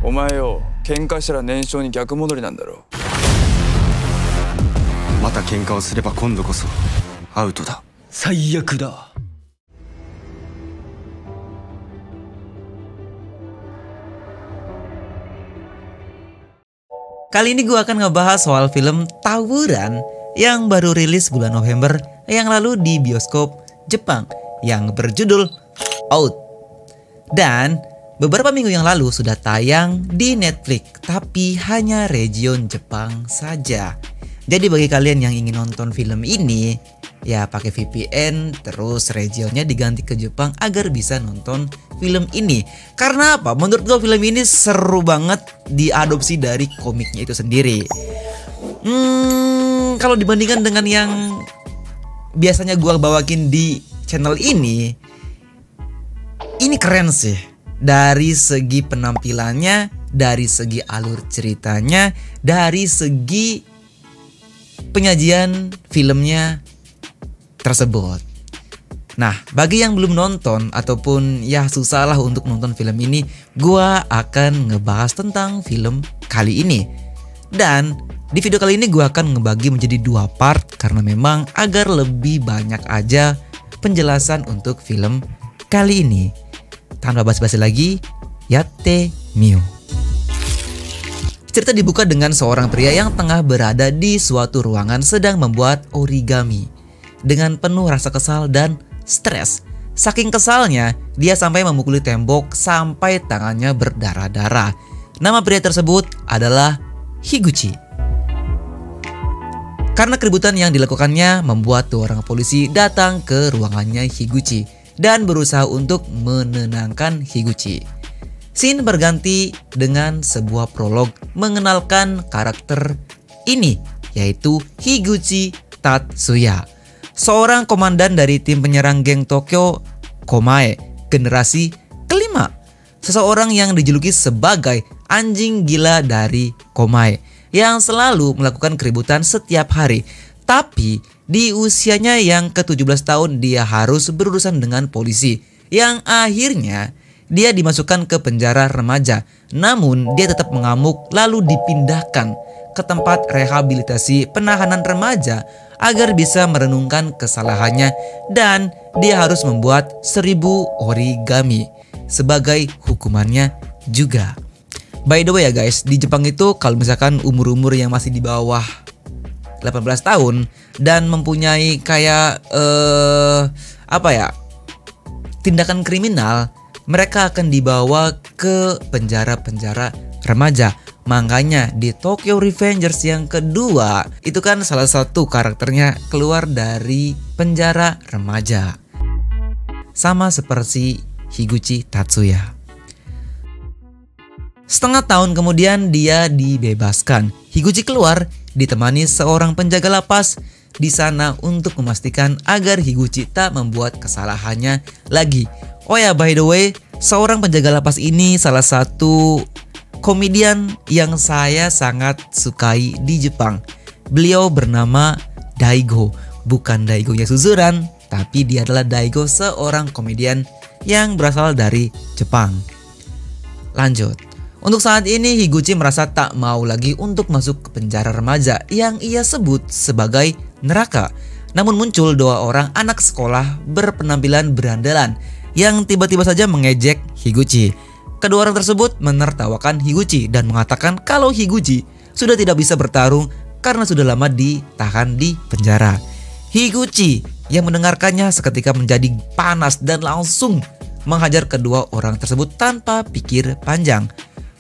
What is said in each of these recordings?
お前よ、喧嘩したら燃焼に逆戻りなんだろ。また喧嘩をすれば今度こそアウトだ。最悪だ。Kali ini gue akan ngebahas soal film Tawuran yang baru rilis bulan November yang lalu di bioskop Jepang yang berjudul Out. Dan beberapa minggu yang lalu sudah tayang di Netflix, tapi hanya region Jepang saja. Jadi bagi kalian yang ingin nonton film ini, ya pakai VPN terus regionnya diganti ke Jepang agar bisa nonton film ini. Karena apa? Menurut gue film ini seru banget diadopsi dari komiknya itu sendiri. Kalau dibandingkan dengan yang biasanya gue bawakin di channel ini keren sih. Dari segi penampilannya, dari segi alur ceritanya, dari segi penyajian filmnya tersebut. Nah, bagi yang belum nonton ataupun ya susah lah untuk nonton film ini, gua akan ngebahas tentang film kali ini. Dan di video kali ini gua akan ngebagi menjadi 2 part karena memang agar lebih banyak aja penjelasan untuk film kali ini. Tanpa basa-basi lagi, yatte miu. Cerita dibuka dengan seorang pria yang tengah berada di suatu ruangan sedang membuat origami. Dengan penuh rasa kesal dan stres. Saking kesalnya, dia sampai memukuli tembok sampai tangannya berdarah-darah. Nama pria tersebut adalah Higuchi. Karena keributan yang dilakukannya membuat 2 orang polisi datang ke ruangannya Higuchi dan berusaha untuk menenangkan Higuchi. Scene berganti dengan sebuah prolog mengenalkan karakter ini, yaitu Higuchi Tatsuya, seorang komandan dari tim penyerang geng Tokyo Komae generasi kelima. Seseorang yang dijuluki sebagai anjing gila dari Komae yang selalu melakukan keributan setiap hari. Tapi di usianya yang ke-17 tahun dia harus berurusan dengan polisi yang akhirnya dia dimasukkan ke penjara remaja. Namun dia tetap mengamuk lalu dipindahkan ke tempat rehabilitasi penahanan remaja agar bisa merenungkan kesalahannya, dan dia harus membuat 1000 origami sebagai hukumannya juga. By the way ya guys, di Jepang itu kalau misalkan umur-umur yang masih di bawah 18 tahun dan mempunyai kayak tindakan kriminal, mereka akan dibawa ke penjara-penjara remaja. Makanya di Tokyo Revengers yang kedua itu kan salah satu karakternya keluar dari penjara remaja. Sama seperti Higuchi Tatsuya. Setengah tahun kemudian dia dibebaskan. Higuchi keluar ditemani seorang penjaga lapas di sana untuk memastikan agar Higuchi tak membuat kesalahannya lagi. Oh ya, by the way, seorang penjaga lapas ini salah satu komedian yang saya sangat sukai di Jepang. Beliau bernama Daigo. Bukan Daigonya Suzuran, tapi dia adalah Daigo, seorang komedian yang berasal dari Jepang. Lanjut. Untuk saat ini Higuchi merasa tak mau lagi untuk masuk ke penjara remaja yang ia sebut sebagai neraka. Namun muncul 2 orang anak sekolah berpenampilan berandalan yang tiba-tiba saja mengejek Higuchi. Kedua orang tersebut menertawakan Higuchi dan mengatakan kalau Higuchi sudah tidak bisa bertarung karena sudah lama ditahan di penjara. Higuchi yang mendengarkannya seketika menjadi panas dan langsung menghajar kedua orang tersebut tanpa pikir panjang.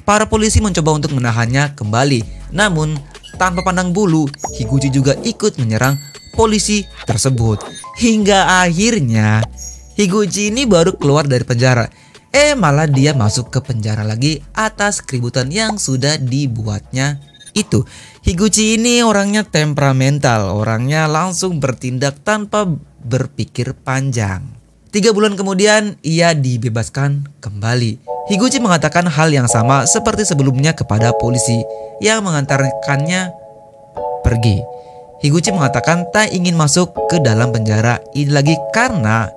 Para polisi mencoba untuk menahannya kembali, namun tanpa pandang bulu, Higuchi juga ikut menyerang polisi tersebut. Hingga akhirnya Higuchi ini baru keluar dari penjara. Malah dia masuk ke penjara lagi atas keributan yang sudah dibuatnya itu. Higuchi ini orangnya temperamental, orangnya langsung bertindak tanpa berpikir panjang. 3 bulan kemudian ia dibebaskan kembali. Higuchi mengatakan hal yang sama seperti sebelumnya kepada polisi yang mengantarkannya pergi. Higuchi mengatakan tak ingin masuk ke dalam penjara ini lagi karena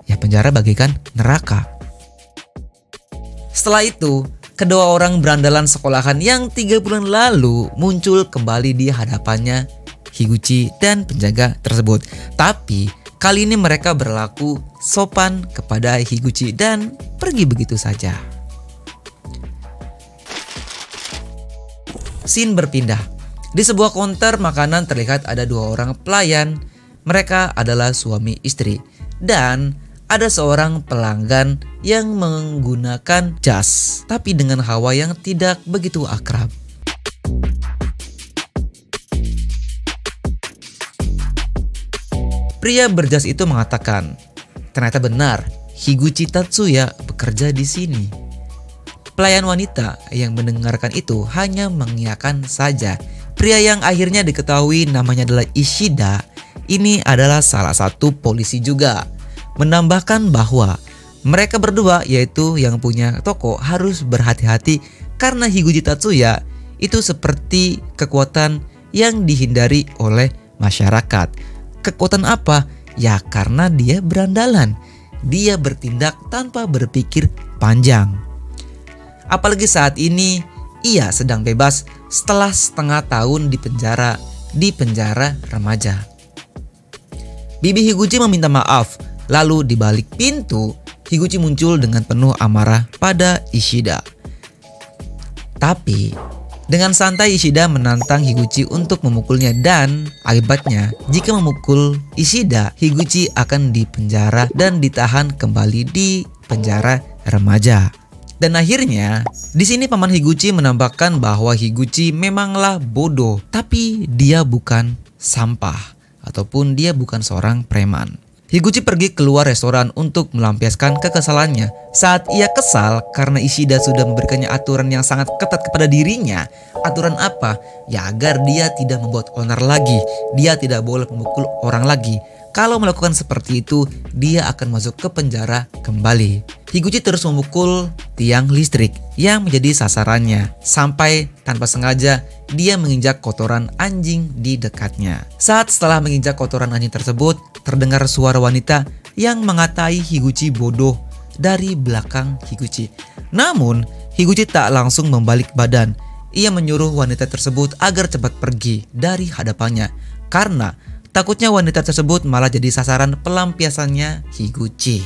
ya penjara bagaikan neraka. Setelah itu, kedua orang berandalan sekolahan yang 3 bulan lalu muncul kembali di hadapannya Higuchi dan penjaga tersebut. Tapi kali ini mereka berlaku sopan kepada Higuchi dan pergi begitu saja. Scene berpindah. Di sebuah counter makanan terlihat ada 2 orang pelayan. Mereka adalah suami istri. Dan ada seorang pelanggan yang menggunakan jas, tapi dengan hawa yang tidak begitu akrab. Pria berjas itu mengatakan, ternyata benar, Higuchi Tatsuya bekerja di sini. Pelayan wanita yang mendengarkan itu hanya mengiyakan saja. Pria yang akhirnya diketahui namanya adalah Ishida, ini adalah salah satu polisi juga. Menambahkan bahwa mereka berdua, yaitu yang punya toko, harus berhati-hati karena Higuchi Tatsuya itu seperti kekuatan yang dihindari oleh masyarakat. Kekuatan apa? Ya karena dia berandalan. Dia bertindak tanpa berpikir panjang. Apalagi saat ini ia sedang bebas setelah setengah tahun di penjara remaja. Bibi Higuchi meminta maaf. Lalu di balik pintu, Higuchi muncul dengan penuh amarah pada Ishida. Tapi dengan santai Ishida menantang Higuchi untuk memukulnya dan akibatnya jika memukul Ishida, Higuchi akan dipenjara dan ditahan kembali di penjara remaja. Dan akhirnya di sini paman Higuchi menambahkan bahwa Higuchi memanglah bodoh, tapi dia bukan sampah ataupun dia bukan seorang preman. Higuchi pergi keluar restoran untuk melampiaskan kekesalannya. Saat ia kesal karena Ishida sudah memberikannya aturan yang sangat ketat kepada dirinya. Aturan apa? Ya agar dia tidak membuat onar lagi. Dia tidak boleh memukul orang lagi. Kalau melakukan seperti itu, dia akan masuk ke penjara kembali. Higuchi terus memukul tiang listrik yang menjadi sasarannya. Sampai tanpa sengaja dia menginjak kotoran anjing di dekatnya. Saat setelah menginjak kotoran anjing tersebut, terdengar suara wanita yang mengatai Higuchi bodoh dari belakang Higuchi. Namun, Higuchi tak langsung membalik badan. Ia menyuruh wanita tersebut agar cepat pergi dari hadapannya karena takutnya wanita tersebut malah jadi sasaran pelampiasannya Higuchi.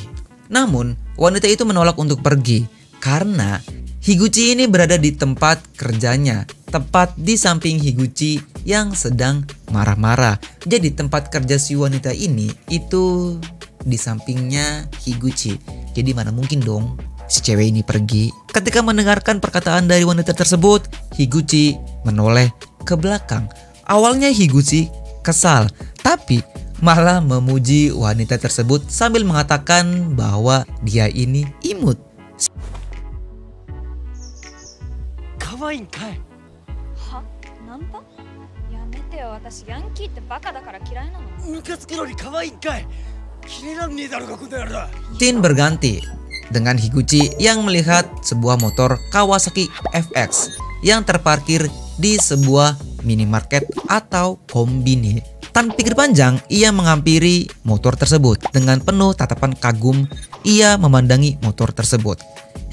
Namun, wanita itu menolak untuk pergi karena Higuchi ini berada di tempat kerjanya, tepat di samping Higuchi yang sedang marah-marah. Jadi tempat kerja si wanita ini itu di sampingnya Higuchi. Jadi mana mungkin dong si cewek ini pergi. Ketika mendengarkan perkataan dari wanita tersebut, Higuchi menoleh ke belakang. Awalnya Higuchi kesal, tapi malah memuji wanita tersebut sambil mengatakan bahwa dia ini imut. Kawaii kai? Ha? Nampa? Yamete yo, watashi Yankeeってバカだから嫌いなの。ムカつくのに可愛いんかい。キレらんねえだろがこの野郎。 Scene berganti dengan Higuchi yang melihat sebuah motor Kawasaki FX yang terparkir di sebuah minimarket atau kombini. Tanpa pikir panjang, ia menghampiri motor tersebut. Dengan penuh tatapan kagum, ia memandangi motor tersebut.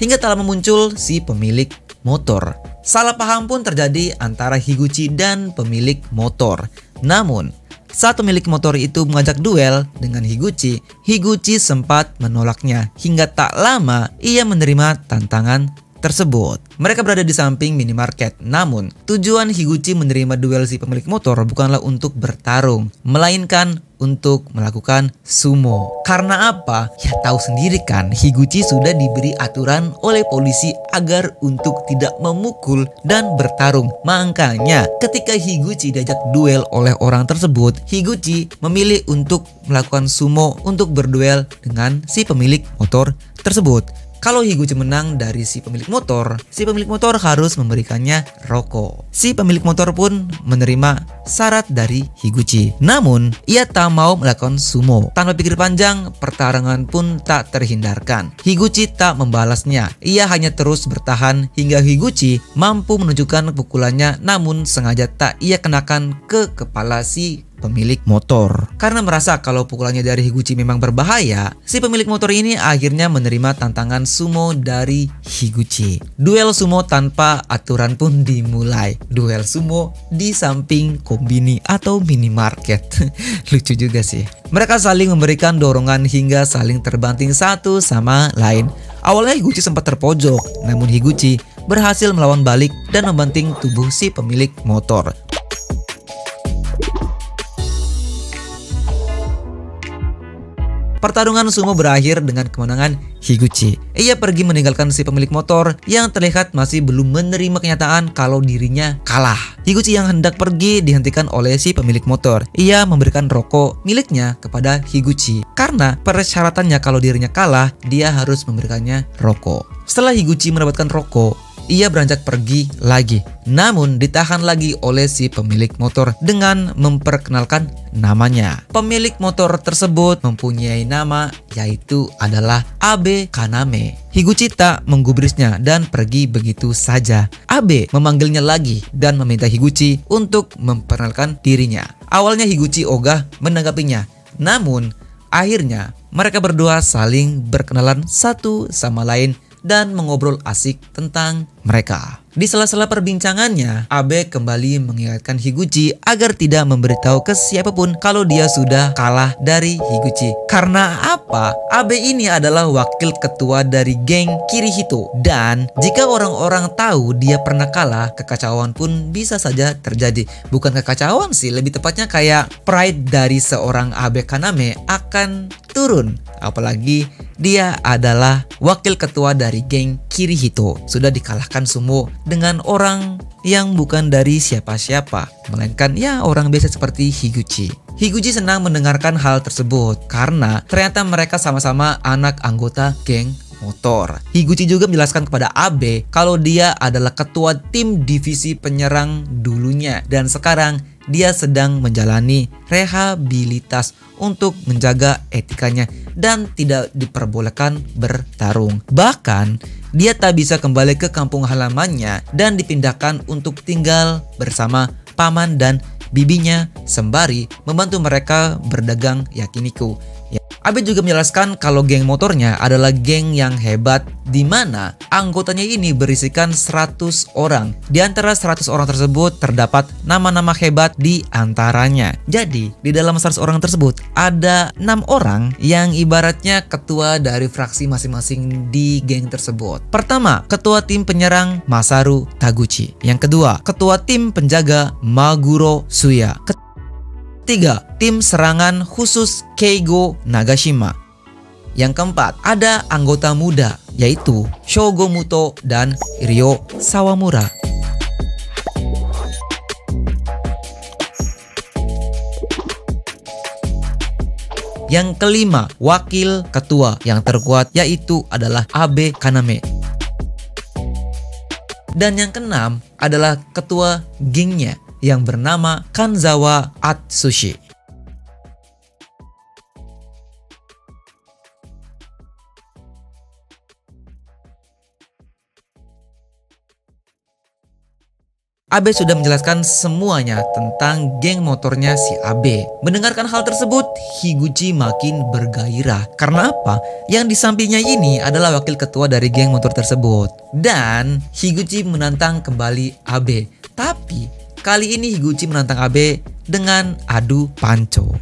Hingga tak lama muncul si pemilik motor. Salah paham pun terjadi antara Higuchi dan pemilik motor. Namun, saat pemilik motor itu mengajak duel dengan Higuchi, Higuchi sempat menolaknya. Hingga tak lama, ia menerima tantangan tersebut. Mereka berada di samping minimarket. Namun, tujuan Higuchi menerima duel si pemilik motor bukanlah untuk bertarung, melainkan untuk melakukan sumo. Karena apa? Ya tahu sendiri kan, Higuchi sudah diberi aturan oleh polisi agar untuk tidak memukul dan bertarung. Makanya, ketika Higuchi diajak duel oleh orang tersebut, Higuchi memilih untuk melakukan sumo untuk berduel dengan si pemilik motor tersebut. Kalau Higuchi menang dari si pemilik motor harus memberikannya rokok. Si pemilik motor pun menerima syarat dari Higuchi. Namun, ia tak mau melakukan sumo. Tanpa pikir panjang, pertarungan pun tak terhindarkan. Higuchi tak membalasnya. Ia hanya terus bertahan hingga Higuchi mampu menunjukkan pukulannya, namun sengaja tak ia kenakan ke kepala si pemilik motor. Karena merasa kalau pukulannya dari Higuchi memang berbahaya, si pemilik motor ini akhirnya menerima tantangan sumo dari Higuchi. Duel sumo tanpa aturan pun dimulai. Duel sumo di samping kombini atau minimarket. Lucu juga sih. Mereka saling memberikan dorongan hingga saling terbanting satu sama lain. Awalnya Higuchi sempat terpojok, namun Higuchi berhasil melawan balik dan membanting tubuh si pemilik motor. Pertarungan sumo berakhir dengan kemenangan Higuchi. Ia pergi meninggalkan si pemilik motor yang terlihat masih belum menerima kenyataan kalau dirinya kalah. Higuchi yang hendak pergi dihentikan oleh si pemilik motor. Ia memberikan rokok miliknya kepada Higuchi. Karena persyaratannya kalau dirinya kalah, dia harus memberikannya rokok. Setelah Higuchi mendapatkan rokok, ia beranjak pergi lagi. Namun ditahan lagi oleh si pemilik motor dengan memperkenalkan namanya. Pemilik motor tersebut mempunyai nama, yaitu adalah Abe Kaname. Higuchi tak menggubrisnya dan pergi begitu saja. Abe memanggilnya lagi dan meminta Higuchi untuk memperkenalkan dirinya. Awalnya Higuchi ogah menanggapinya. Namun akhirnya mereka berdua saling berkenalan satu sama lain dan mengobrol asik tentang mereka. Di sela-sela perbincangannya, Abe kembali mengingatkan Higuchi agar tidak memberitahu ke siapapun kalau dia sudah kalah dari Higuchi. Karena apa? Abe ini adalah wakil ketua dari geng Kirihito. Dan jika orang-orang tahu dia pernah kalah, kekacauan pun bisa saja terjadi. Bukan kekacauan sih, lebih tepatnya kayak pride dari seorang Abe Kaname akan turun. Apalagi dia adalah wakil ketua dari geng Kirihito. Sudah dikalahkan sumo dengan orang yang bukan dari siapa-siapa, melainkan ya orang biasa seperti Higuchi. Higuchi senang mendengarkan hal tersebut karena ternyata mereka sama-sama anak anggota geng motor. Higuchi juga menjelaskan kepada Abe kalau dia adalah ketua tim divisi penyerang dulunya dan sekarang dia sedang menjalani rehabilitas untuk menjaga etikanya dan tidak diperbolehkan bertarung. Bahkan dia tak bisa kembali ke kampung halamannya dan dipindahkan untuk tinggal bersama paman dan bibinya sembari membantu mereka berdagang yakiniku. Abe juga menjelaskan kalau geng motornya adalah geng yang hebat di mana anggotanya ini berisikan 100 orang. Di antara 100 orang tersebut terdapat nama-nama hebat di antaranya. Jadi di dalam 100 orang tersebut ada 6 orang yang ibaratnya ketua dari fraksi masing-masing di geng tersebut. Pertama, ketua tim penyerang Masaru Taguchi. Yang kedua, ketua tim penjaga Maguro Suya. Ketiga, tim serangan khusus Keigo Nagashima. Yang keempat, ada anggota muda yaitu Shogomuto dan Ryo Sawamura. Yang kelima, wakil ketua yang terkuat yaitu adalah Abe Kaname. Dan yang keenam adalah ketua gengnya yang bernama Kanzawa Atsushi. Abe sudah menjelaskan semuanya tentang geng motornya si Abe. Mendengarkan hal tersebut, Higuchi makin bergairah. Karena apa? Yang di sampingnya ini adalah wakil ketua dari geng motor tersebut. Dan Higuchi menantang kembali Abe. Tapi kali ini Higuchi menantang Abe dengan adu panco.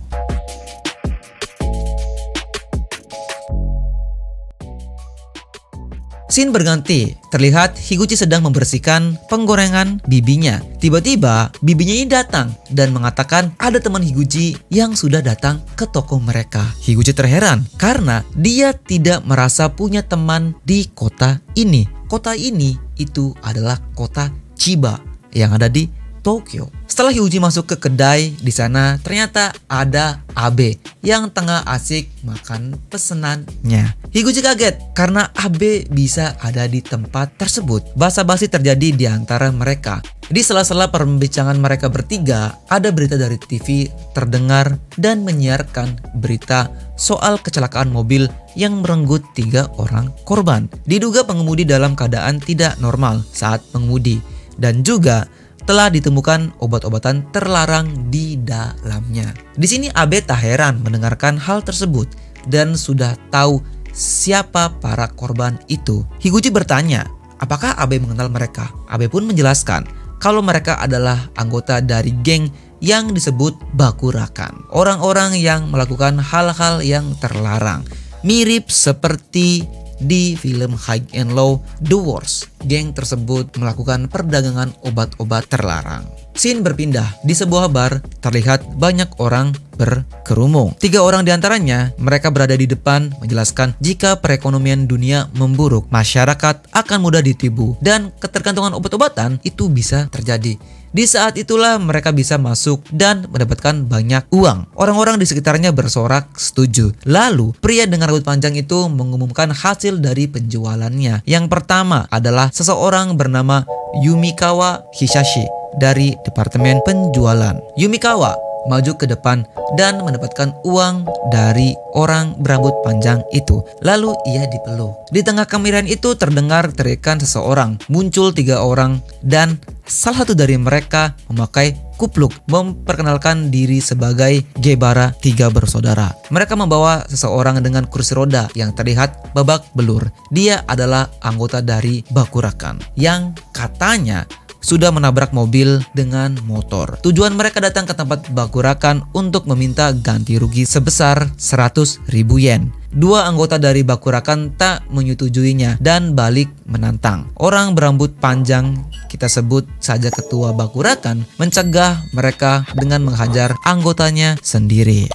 Scene berganti, terlihat Higuchi sedang membersihkan penggorengan bibinya. Tiba-tiba bibinya ini datang dan mengatakan ada teman Higuchi yang sudah datang ke toko mereka. Higuchi terheran karena dia tidak merasa punya teman di kota ini. Kota ini itu adalah kota Chiba yang ada di Tokyo. Setelah Higuchi masuk ke kedai, di sana ternyata ada Abe yang tengah asik makan pesenannya. Higuchi kaget karena Abe bisa ada di tempat tersebut. Basa-basi terjadi di antara mereka. Di sela-sela perbincangan mereka bertiga, ada berita dari TV terdengar dan menyiarkan berita soal kecelakaan mobil yang merenggut 3 orang korban. Diduga pengemudi dalam keadaan tidak normal saat mengemudi dan juga telah ditemukan obat-obatan terlarang di dalamnya. Di sini Abe tak heran mendengarkan hal tersebut dan sudah tahu siapa para korban itu. Higuchi bertanya, apakah Abe mengenal mereka? Abe pun menjelaskan kalau mereka adalah anggota dari geng yang disebut Bakurakan. Orang-orang yang melakukan hal-hal yang terlarang. Mirip seperti di film High and Low The Wars. Geng tersebut melakukan perdagangan obat-obat terlarang. Scene berpindah. Di sebuah bar terlihat banyak orang berkerumung. 3 orang diantaranya mereka berada di depan menjelaskan jika perekonomian dunia memburuk, masyarakat akan mudah ditipu dan ketergantungan obat-obatan itu bisa terjadi. Di saat itulah mereka bisa masuk dan mendapatkan banyak uang. Orang-orang di sekitarnya bersorak setuju. Lalu pria dengan rambut panjang itu mengumumkan hasil dari penjualannya. Yang pertama adalah seseorang bernama Yumikawa Hisashi dari departemen penjualan. Yumikawa maju ke depan dan mendapatkan uang dari orang berambut panjang itu. Lalu ia dipeluk. Di tengah kemirian itu terdengar teriakan seseorang. Muncul 3 orang dan salah satu dari mereka memakai kupluk memperkenalkan diri sebagai Gebara 3 bersaudara. Mereka membawa seseorang dengan kursi roda yang terlihat babak belur. Dia adalah anggota dari Bakurakan yang katanya sudah menabrak mobil dengan motor. Tujuan mereka datang ke tempat Bakurakan untuk meminta ganti rugi sebesar 100.000 yen. 2 anggota dari Bakurakan tak menyetujuinya dan balik menantang. Orang berambut panjang, kita sebut saja ketua Bakurakan, mencegah mereka dengan menghajar anggotanya sendiri.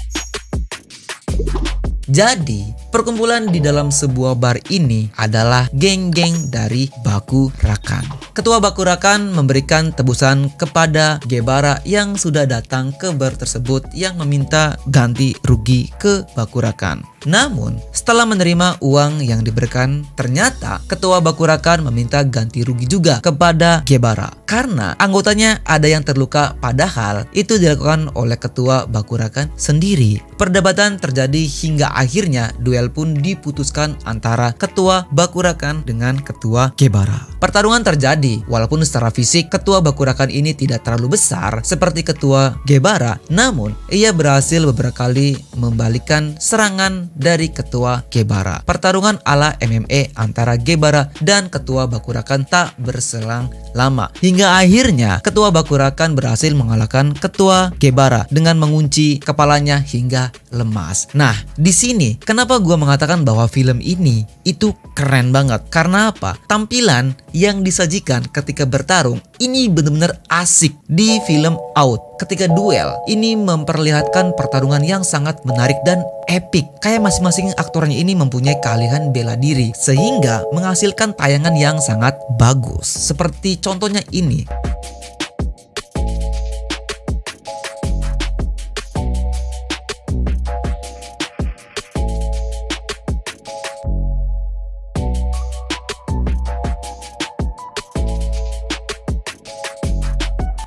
Jadi, perkumpulan di dalam sebuah bar ini adalah geng-geng dari Bakurakan. Ketua Bakurakan memberikan tebusan kepada Gebara yang sudah datang ke bar tersebut yang meminta ganti rugi ke Bakurakan. Namun, setelah menerima uang yang diberikan, ternyata ketua Bakurakan meminta ganti rugi juga kepada Gebara karena anggotanya ada yang terluka, padahal itu dilakukan oleh ketua Bakurakan sendiri. Perdebatan terjadi hingga akhirnya duel pun diputuskan antara ketua Bakurakan dengan ketua Gebara. Pertarungan terjadi, walaupun secara fisik ketua Bakurakan ini tidak terlalu besar seperti ketua Gebara, namun ia berhasil beberapa kali membalikkan serangan dari ketua Gebara. Pertarungan ala MMA antara Gebara dan ketua Bakurakan tak berselang lama. Hingga akhirnya ketua Bakurakan berhasil mengalahkan ketua Gebara dengan mengunci kepalanya hingga lemas. Nah, di sini kenapa gua mengatakan bahwa film ini itu keren banget? Karena apa? Tampilan yang disajikan ketika bertarung ini benar-benar asik di film Out. Ketika duel, ini memperlihatkan pertarungan yang sangat menarik dan epic. Kayak masing-masing aktornya ini mempunyai keahlian bela diri sehingga menghasilkan tayangan yang sangat bagus. Seperti contohnya ini.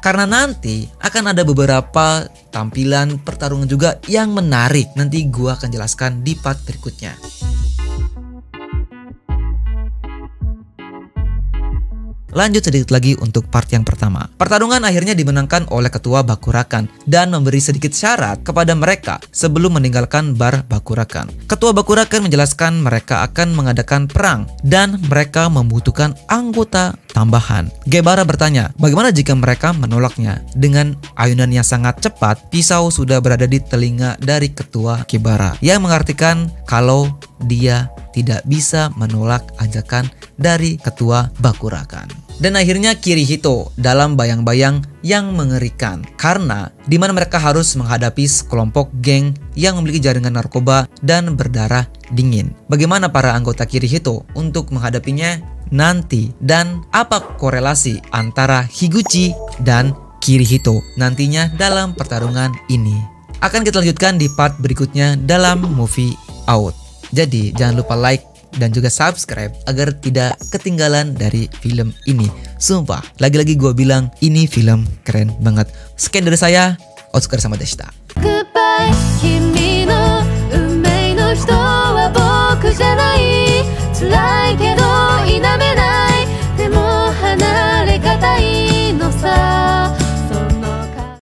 Karena nanti akan ada beberapa tampilan pertarungan juga yang menarik. Nanti gua akan jelaskan di part berikutnya. Lanjut sedikit lagi untuk part yang pertama. Pertarungan akhirnya dimenangkan oleh ketua Bakurakan dan memberi sedikit syarat kepada mereka sebelum meninggalkan bar Bakurakan. Ketua Bakurakan menjelaskan mereka akan mengadakan perang dan mereka membutuhkan anggota tambahan. Gebara bertanya, bagaimana jika mereka menolaknya? Dengan ayunan yang sangat cepat, pisau sudah berada di telinga dari ketua Gebara yang mengartikan kalau dia tidak bisa menolak ajakan dari ketua Bakurakan. Dan akhirnya Kirihito dalam bayang-bayang yang mengerikan karena di mana mereka harus menghadapi sekelompok geng yang memiliki jaringan narkoba dan berdarah dingin. Bagaimana para anggota Kirihito untuk menghadapinya nanti dan apa korelasi antara Higuchi dan Kirihito nantinya dalam pertarungan ini akan kita lanjutkan di part berikutnya dalam movie Out. Jadi jangan lupa like dan juga subscribe agar tidak ketinggalan dari film ini. Sumpah, lagi-lagi gue bilang ini film keren banget. Sekian dari saya, Otsuka sama Deshita. Goodbye, 君の運命の人は僕じゃない。辛いけど